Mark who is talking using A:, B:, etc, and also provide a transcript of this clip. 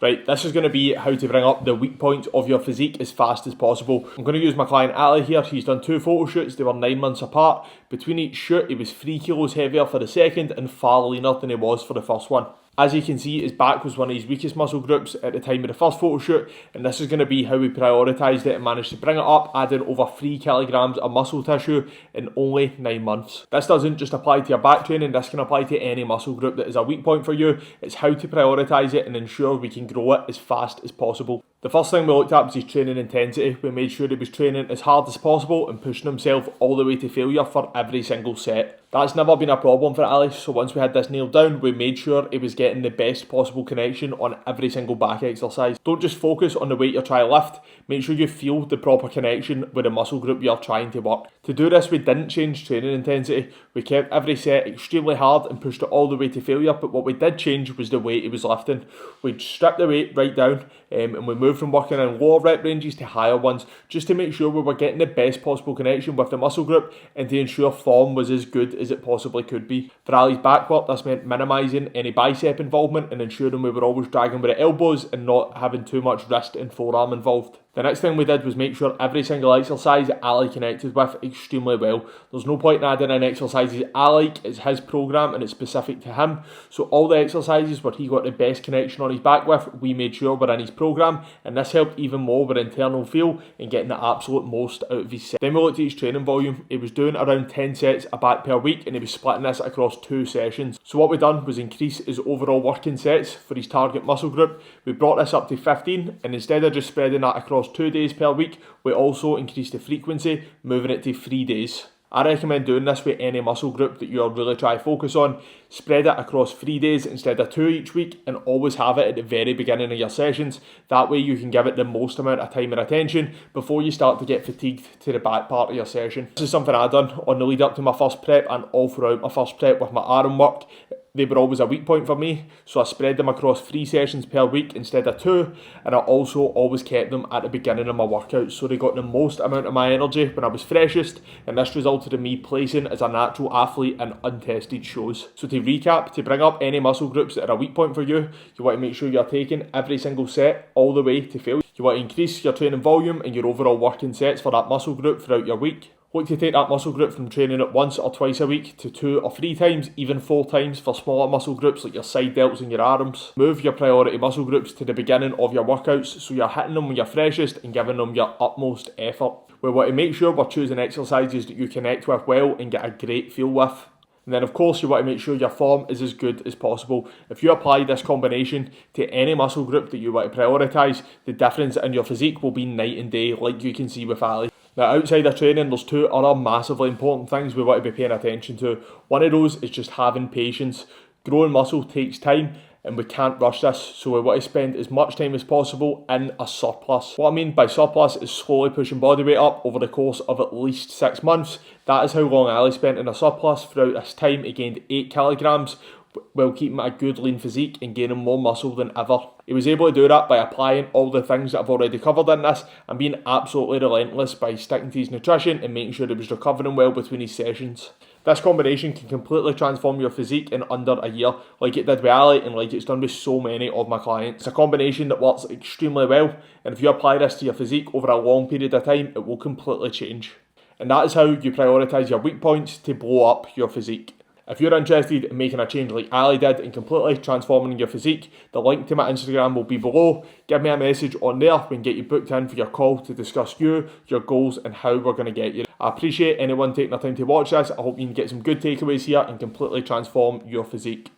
A: Right, this is going to be how to bring up the weak points of your physique as fast as possible. I'm going to use my client Ali here. He's done 2 photo shoots, they were 9 months apart. Between each shoot, he was 3 kilos heavier for the second and far leaner than he was for the first one. As you can see, his back was one of his weakest muscle groups at the time of the first photo shoot, and this is going to be how we prioritised it and managed to bring it up, adding over 3 kilograms of muscle tissue in only 9 months. This doesn't just apply to your back training, this can apply to any muscle group that is a weak point for you. It's how to prioritise it and ensure we can grow it as fast as possible. The first thing we looked at was his training intensity. We made sure he was training as hard as possible and pushing himself all the way to failure for every single set. That's never been a problem for Ali, so once we had this nailed down, we made sure he was getting the best possible connection on every single back exercise. Don't just focus on the weight you're trying to lift, make sure you feel the proper connection with the muscle group you're trying to work. To do this, we didn't change training intensity. We kept every set extremely hard and pushed it all the way to failure, but what we did change was the weight he was lifting. We stripped the weight right down and we moved from working in lower rep ranges to higher ones, just to make sure we were getting the best possible connection with the muscle group and to ensure form was as good as it possibly could be. For Ali's back work, this meant minimising any bicep involvement and ensuring we were always dragging with the elbows and not having too much wrist and forearm involved. The next thing we did was make sure every single exercise that Ali connected with extremely well. There's no point in adding in exercises I like, it's his programme and it's specific to him. So all the exercises where he got the best connection on his back with, we made sure were in his programme, and this helped even more with internal feel and getting the absolute most out of his set. Then we looked at his training volume. He was doing around 10 sets a back per week and he was splitting this across 2 sessions. So what we done was increase his overall working sets for his target muscle group. We brought this up to 15, and instead of just spreading that across 2 days per week, we also increased the frequency, moving it to 3 days. I recommend doing this with any muscle group that you're really trying to focus on. Spread it across 3 days instead of 2 each week, and always have it at the very beginning of your sessions. That way you can give it the most amount of time and attention before you start to get fatigued to the back part of your session. This is something I done on the lead up to my first prep and all throughout my first prep with my arm work. They were always a weak point for me, so I spread them across 3 sessions per week instead of 2, and I also always kept them at the beginning of my workouts so they got the most amount of my energy when I was freshest, and this resulted in me placing as a natural athlete in untested shows. So to recap, to bring up any muscle groups that are a weak point for you, you want to make sure you're taking every single set all the way to failure. You want to increase your training volume and your overall working sets for that muscle group throughout your week. Look to take that muscle group from training it once or twice a week to 2 or 3 times, even 4 times for smaller muscle groups like your side delts and your arms. Move your priority muscle groups to the beginning of your workouts so you're hitting them when you're freshest and giving them your utmost effort. We want to make sure we're choosing exercises that you connect with well and get a great feel with. And then of course you want to make sure your form is as good as possible. If you apply this combination to any muscle group that you want to prioritise, the difference in your physique will be night and day, like you can see with Ali. Now outside of training, there's 2 other massively important things we want to be paying attention to. One of those is just having patience. Growing muscle takes time and we can't rush this, so we want to spend as much time as possible in a surplus. What I mean by surplus is slowly pushing body weight up over the course of at least 6 months. That is how long Ali spent in a surplus. Throughout this time he gained 8 kilograms while keeping a good lean physique and gaining more muscle than ever. He was able to do that by applying all the things that I've already covered in this and being absolutely relentless by sticking to his nutrition and making sure he was recovering well between his sessions. This combination can completely transform your physique in under a year, like it did with Ali and like it's done with so many of my clients. It's a combination that works extremely well, and if you apply this to your physique over a long period of time, it will completely change. And that is how you prioritise your weak points to blow up your physique. If you're interested in making a change like Ali did and completely transforming your physique, the link to my Instagram will be below. Give me a message on there. We can get you booked in for your call to discuss you, your goals and how we're going to get you. I appreciate anyone taking the time to watch this. I hope you can get some good takeaways here and completely transform your physique.